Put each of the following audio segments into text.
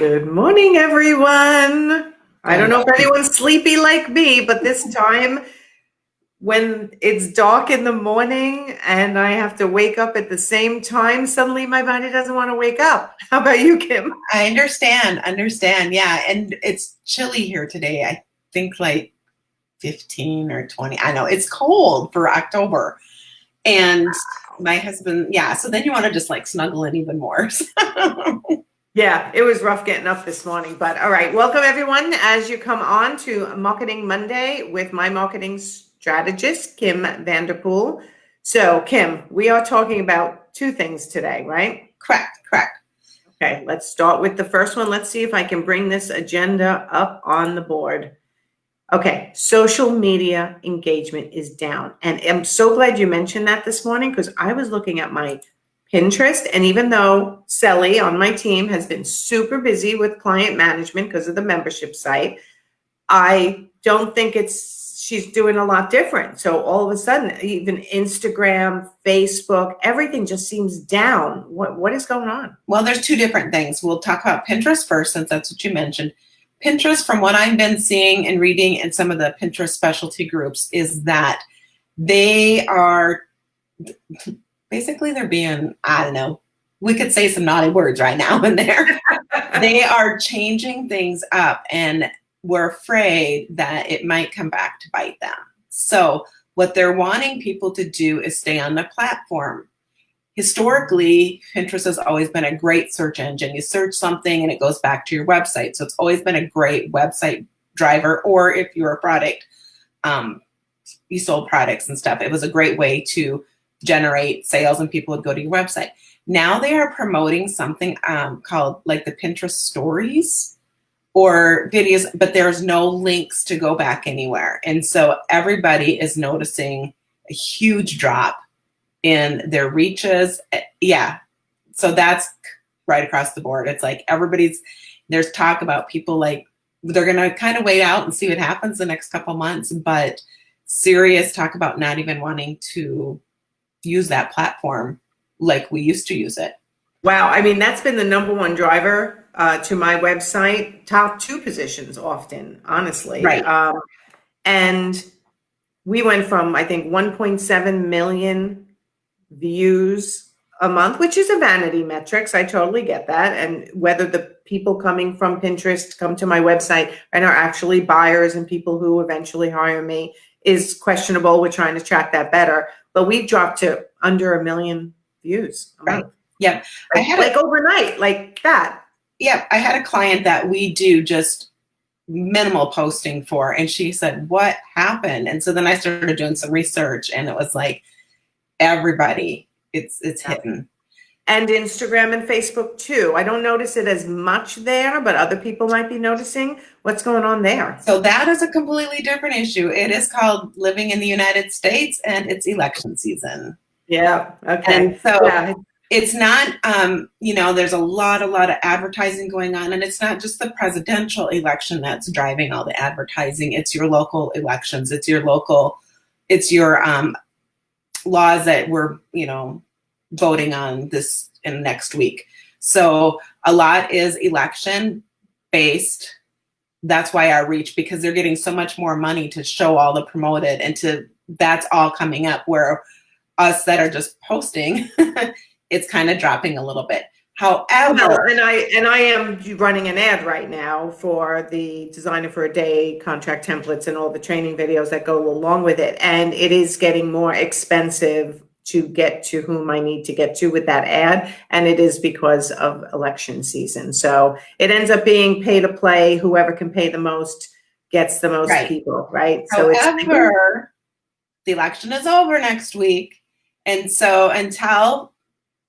Good morning, everyone. I don't know if anyone's sleepy like me, but this time when it's dark in the morning and I have to wake up at the same time, suddenly my body doesn't want to wake up. How about you, Kim? I understand. Yeah. And it's chilly here today. I think like 15 or 20. I know it's cold for October. And my husband, yeah. So then you want to just like snuggle in even more. Yeah, it was rough getting up this morning, but all right. Welcome everyone as you come on to Marketing Monday with my marketing strategist, Kim Vanderpool. So Kim, we are talking about two things today, right? Correct. Okay, let's start with the first one. Let's see if I can bring this agenda up on the board. Okay, social media engagement is down. And I'm so glad you mentioned that this morning because I was looking at my Pinterest, and even though Sally on my team has been super busy with client management because of the membership site, I don't think she's doing a lot different. So all of a sudden, even Instagram, Facebook, everything just seems down. What is going on? Well, there's two different things. We'll talk about Pinterest first, since that's what you mentioned. Pinterest, from what I've been seeing and reading in some of the Pinterest specialty groups, is that they are basically they're being, I don't know, we could say some naughty words right now and there. They are changing things up, and we're afraid that it might come back to bite them. So what they're wanting people to do is stay on the platform. Historically, Pinterest has always been a great search engine. You search something and it goes back to your website. So it's always been a great website driver, or if you're a product, you sold products and stuff, it was a great way to generate sales and people would go to your website. Now they are promoting something called like the Pinterest stories or videos, but there's no links to go back anywhere. And so everybody is noticing a huge drop in their reaches. Yeah. So that's right across the board. It's like there's talk about people like they're going to kind of wait out and see what happens the next couple months, but serious talk about not even wanting to use that platform like we used to use it. Wow. I mean, that's been the number one driver to my website, top 2 positions often, honestly. Right. And we went from, I think, 1.7 million views a month, which is a vanity metrics. I totally get that. And whether the people coming from Pinterest come to my website and are actually buyers and people who eventually hire me is questionable. We're trying to track that better. But we dropped to under 1 million views a month. Yeah. Like overnight, like that. Yeah. I had a client that we do just minimal posting for, and she said, what happened? And so then I started doing some research, and it was like everybody, it's hitting. And Instagram and Facebook too. I don't notice it as much there, but other people might be noticing. What's going on there? So that is a completely different issue. It is called living in the United States, and it's election season. Yeah. Okay. And so it's not, there's a lot of advertising going on, and it's not just the presidential election that's driving all the advertising. It's your local elections. It's your laws that we're, voting on this in next week. So a lot is election based. That's why our reach, because they're getting so much more money to show all the promoted, and that's all coming up, where us that are just posting, it's kind of dropping a little bit. However, and I am running an ad right now for the Designer for a Day contract templates and all the training videos that go along with it. And it is getting more expensive to get to whom I need to get to with that ad. And it is because of election season. So it ends up being pay to play. Whoever can pay the most gets the most people, right? However, the election is over next week. And so until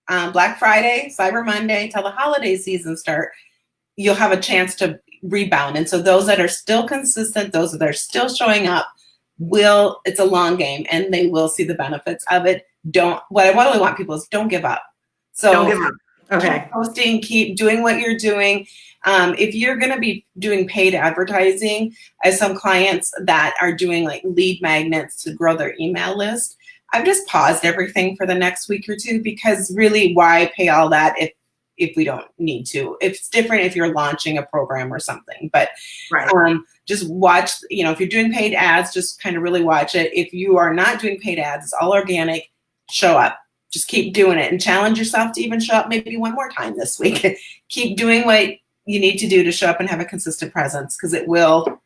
Black Friday, Cyber Monday, till the holiday season start, you'll have a chance to rebound. And so those that are still consistent, those that are still showing up, it's a long game, and they will see the benefits of it. What I really want people is don't give up. So don't give up. Okay. Keep posting, keep doing what you're doing. If you're going to be doing paid advertising, as some clients that are doing like lead magnets to grow their email list, I've just paused everything for the next week or two, because really, why pay all that if we don't need to. It's different if you're launching a program or something, but Right. just watch, if you're doing paid ads, just kind of really watch it. If you are not doing paid ads, it's all organic, show up. Just keep doing it and challenge yourself to even show up maybe one more time this week. Keep doing what you need to do to show up and have a consistent presence, because it will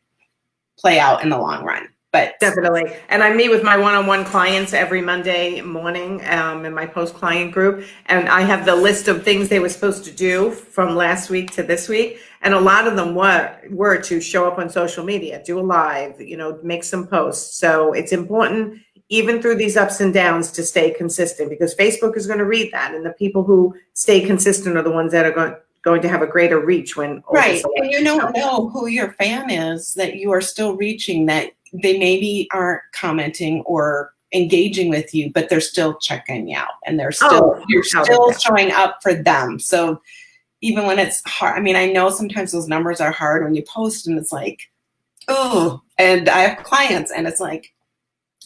play out in the long run. But Definitely. And I meet with my one-on-one clients every Monday morning in my post-client group. And I have the list of things they were supposed to do from last week to this week. And a lot of them were to show up on social media, do a live, make some posts. So it's important, even through these ups and downs, to stay consistent, because Facebook is going to read that. And the people who stay consistent are the ones that are going to have a greater reach when right. And you don't know who your fan is that you are still reaching, that they maybe aren't commenting or engaging with you, but they're still checking you out, and you're still showing up for them. So even when it's hard, I know sometimes those numbers are hard when you post, and it's like, oh, and I have clients and it's like,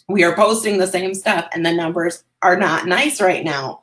we are posting the same stuff and the numbers are not nice right now.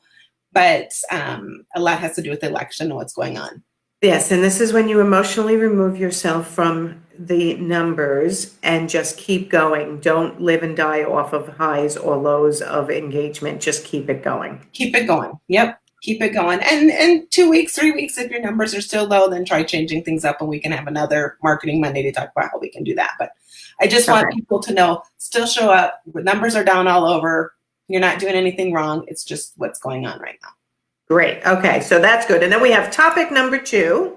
But a lot has to do with the election and what's going on. Yes, and this is when you emotionally remove yourself from the numbers and just keep going. Don't live and die off of highs or lows of engagement. Just keep it going. Keep it going. Yep. Keep it going. And 2 weeks, 3 weeks, if your numbers are still low, then try changing things up, and we can have another Marketing Monday to talk about how we can do that. But I just want people to know, still show up. Numbers are down all over. You're not doing anything wrong. It's just what's going on right now. Great. Okay, so that's good. And then we have topic number 2.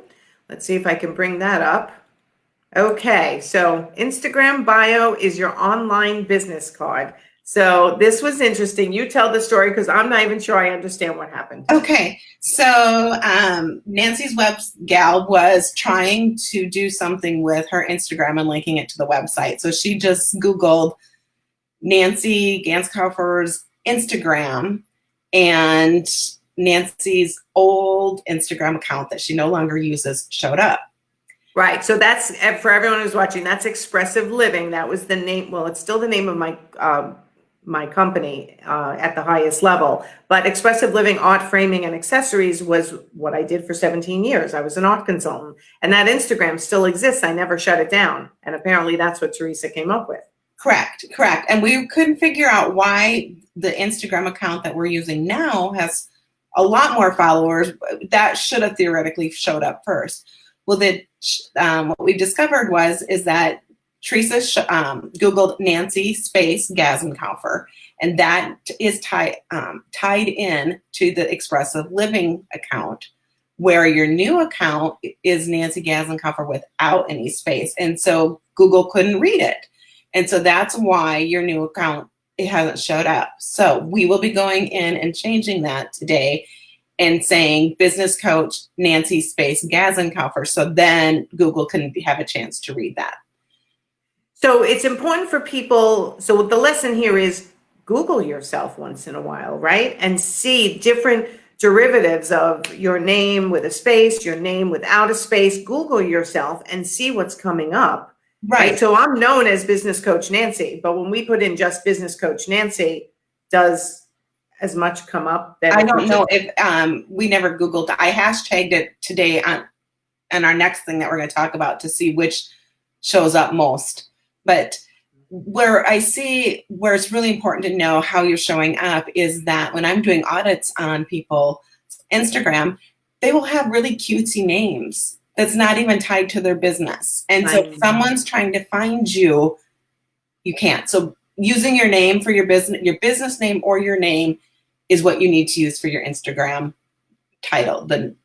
Let's see if I can bring that up. Okay, so Instagram bio is your online business card. So this was interesting. You tell the story, because I'm not even sure I understand what happened. Okay, so Nancy's web gal was trying to do something with her Instagram and linking it to the website. So she just Googled Nancy Ganzekaufer's Instagram, and Nancy's old Instagram account that she no longer uses showed up. Right. So that's, for everyone who's watching, that's Expressive Living. That was the name. Well, it's still the name of my company at the highest level. But Expressive Living Art Framing and Accessories was what I did for 17 years. I was an art consultant. And that Instagram still exists. I never shut it down. And apparently that's what Teresa came up with. Correct. And we couldn't figure out why the Instagram account that we're using now has a lot more followers. That should have theoretically showed up first. Well, what we discovered is that Teresa Googled Nancy space Ganzekaufer, and that is tied in to the Expressive Living account, where your new account is Nancy Ganzekaufer without any space. And so Google couldn't read it. And so that's why your new account, it hasn't showed up. So we will be going in and changing that today and saying business coach Nancy space Ganzekaufer. So then Google can have a chance to read that. So it's important for people. So the lesson here is Google yourself once in a while, right? And see different derivatives of your name with a space, your name without a space. Google yourself and see what's coming up. Right. So I'm known as Business Coach Nancy, but when we put in just Business Coach Nancy, does as much come up? I don't know if we never Googled. I hashtagged it today on our next thing that we're going to talk about to see which shows up most. But where it's really important to know how you're showing up is that when I'm doing audits on people's Instagram, they will have really cutesy names that's not even tied to their business. And so if someone's trying to find you, you can't. So using your name for your business name or your name is what you need to use for your Instagram title, the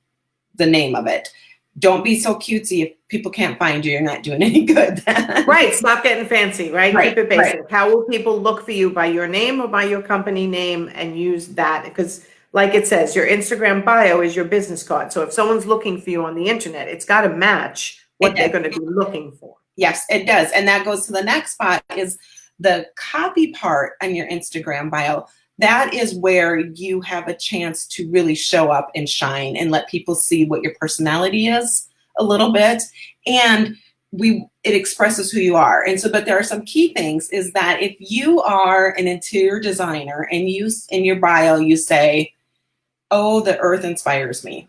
name of it. Don't be so cutesy. If people can't find you, you're not doing any good. Right. Stop getting fancy, right? Keep it basic. Right. How will people look for you? By your name or by your company name? And use that, because like it says, your Instagram bio is your business card. So if someone's looking for you on the internet, it's got to match what they're going to be looking for. Yes, it does. And that goes to the next spot, is the copy part on your Instagram bio. That is where you have a chance to really show up and shine and let people see what your personality is a little bit. And it expresses who you are. And so, but there are some key things, is that if you are an interior designer and in your bio, you say, oh, the earth inspires me.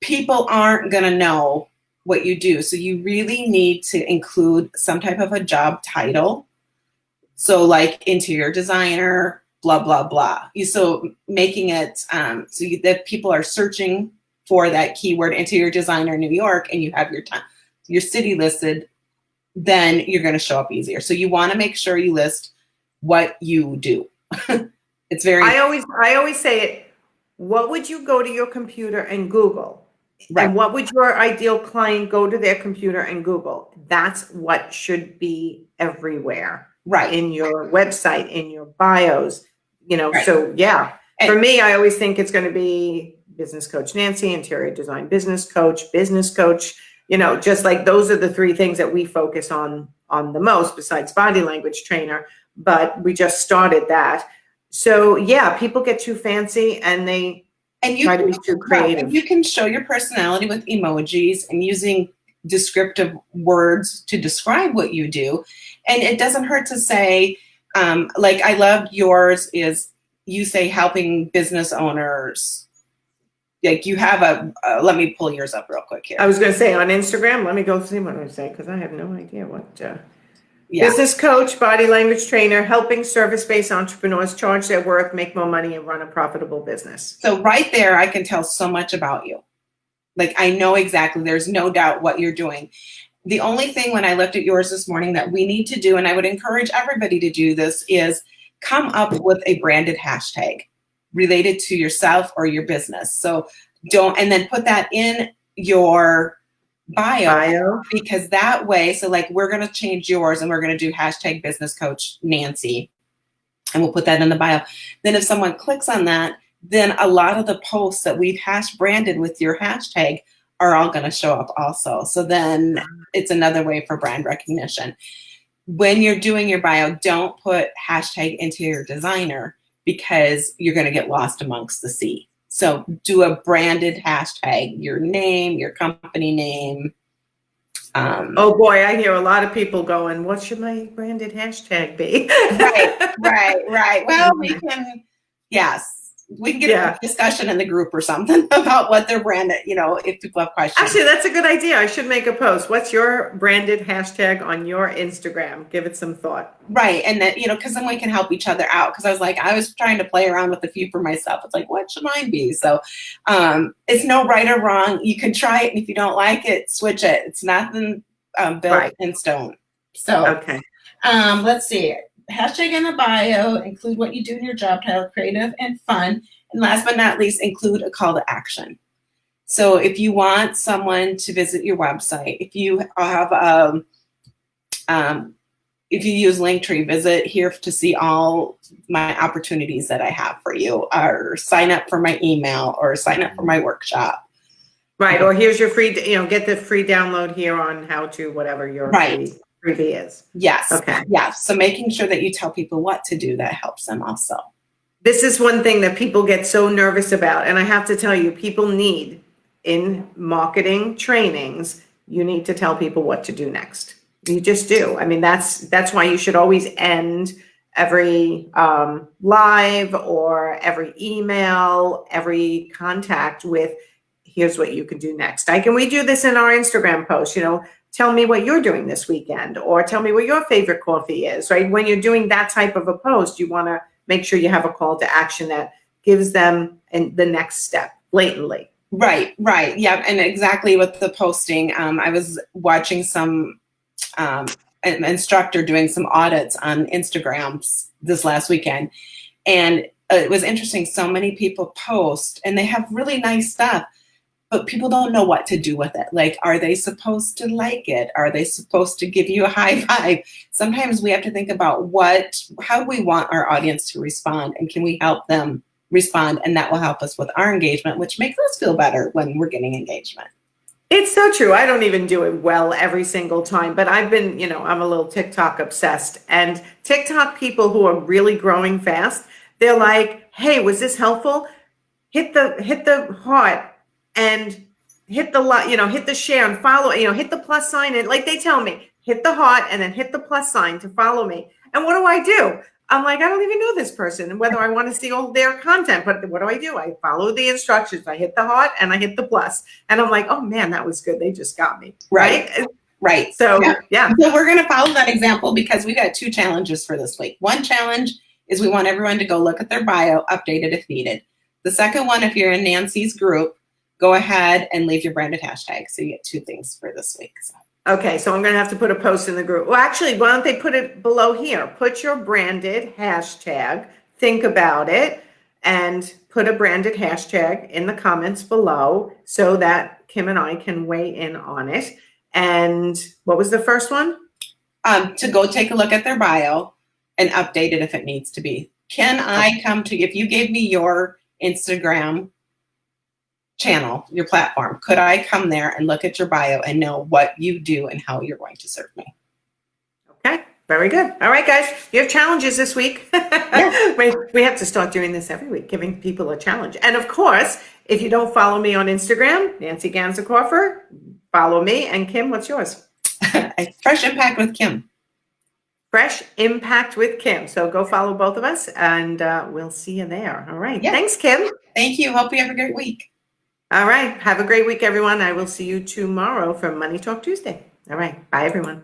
people aren't going to know what you do. So you really need to include some type of a job title. So like interior designer, blah, blah, blah. So making it that people are searching for that keyword interior designer New York, and you have your city listed, then you're going to show up easier. So you want to make sure you list what you do. It's very. I always say it. What would you go to your computer and Google? Right. And what would your ideal client go to their computer and Google? That's what should be everywhere. Right. In your website, in your bios, Right. So yeah. And for me, I always think it's going to be business coach Nancy, interior design business coach, just like those are the three things that we focus on the most besides body language trainer, but we just started that. So yeah, people get too fancy and they try to be too creative. And you can show your personality with emojis and using descriptive words to describe what you do. And it doesn't hurt to say, like I love yours is you say helping business owners. Like you have let me pull yours up real quick here. I was going to say on Instagram, let me go see what I say because I have no idea what. Business coach, body language trainer, helping service-based entrepreneurs charge their worth, make more money, and run a profitable business. So right there, I can tell so much about you. Like I know exactly, there's no doubt what you're doing. The only thing when I looked at yours this morning that we need to do, and I would encourage everybody to do this, is come up with a branded hashtag related to yourself or your business. So and then put that in your bio, because that way, so like we're going to change yours and we're going to do hashtag business coach Nancy, and we'll put that in the bio. Then if someone clicks on that, then a lot of the posts that we've branded with your hashtag are all going to show up also. So then it's another way for brand recognition. When you're doing your bio, don't put hashtag interior designer because you're going to get lost amongst the sea. So do a branded hashtag, your name, your company name. Oh boy, I hear a lot of people going, what should my branded hashtag be? Right. Well, we can get a discussion in the group or something about what their brand, if people have questions. Actually, that's a good idea. I should make a post. What's your branded hashtag on your Instagram? Give it some thought. Right. And that, because then we can help each other out. Because I was trying to play around with a few for myself. It's like, what should mine be? So it's no right or wrong. You can try it. And if you don't like it, switch it. It's nothing built in stone. So, okay. Let's see. Hashtag in the bio, include what you do in your job title, creative and fun. And last but not least, include a call to action. So if you want someone to visit your website, if you have, if you use Linktree, visit here to see all my opportunities that I have for you, or sign up for my email or sign up for my workshop. Right. Or here's your free, get the free download here on how to, whatever your freebie is. Yes. Okay. Yes. So making sure that you tell people what to do, that helps them also. This is one thing that people get so nervous about. And I have to tell you, people need in marketing trainings, you need to tell people what to do next. You just do. I mean, that's why you should always end every live or every email, every contact with, here's what you can do next. We do this in our Instagram post, tell me what you're doing this weekend, or tell me what your favorite coffee is, right? When you're doing that type of a post, you want to make sure you have a call to action that gives them the next step blatantly. Right. Yeah. And exactly with the posting, I was watching some an instructor doing some audits on Instagrams this last weekend. And it was interesting. So many people post and they have really nice stuff, but people don't know what to do with it. Like, are they supposed to like it? Are they supposed to give you a high five? Sometimes we have to think about how do we want our audience to respond, and can we help them respond? And that will help us with our engagement, which makes us feel better when we're getting engagement. It's so true. I don't even do it well every single time, but I've been, I'm a little TikTok obsessed, and TikTok people who are really growing fast, they're like, hey, was this helpful? Hit the heart and hit the hit the share and follow, hit the plus sign. And like they tell me, hit the heart and then hit the plus sign to follow me. And what do? I'm like, I don't even know this person and whether I want to see all their content, but what do? I follow the instructions. I hit the heart and I hit the plus. And I'm like, oh man, that was good. They just got me. Right. Right. So, yeah. So we're going to follow that example because we got 2 challenges for this week. One challenge is we want everyone to go look at their bio, update it if needed. The second one, if you're in Nancy's group, go ahead and leave your branded hashtag. So you get 2 things for this week. So. Okay, so I'm going to have to put a post in the group. Well, actually, why don't they put it below here? Put your branded hashtag, think about it, and put a branded hashtag in the comments below so that Kim and I can weigh in on it. And what was the first one? To go take a look at their bio and update it if it needs to be. Can I come to, if you gave me your Instagram channel, your platform, could I come there and look at your bio and know what you do and how you're going to serve me? Okay, very good. All right, guys, you have challenges this week. Yeah. We have to start doing this every week, giving people a challenge. And of course, if you don't follow me on Instagram, Nancy Ganzekaufer, follow me. And Kim, what's yours? Fresh Impact with Kim. Fresh Impact with Kim. So go follow both of us and we'll see you there. All right. Yeah. Thanks, Kim. Thank you. Hope you have a great week. All right. Have a great week, everyone. I will see you tomorrow for Money Talk Tuesday. All right. Bye, everyone.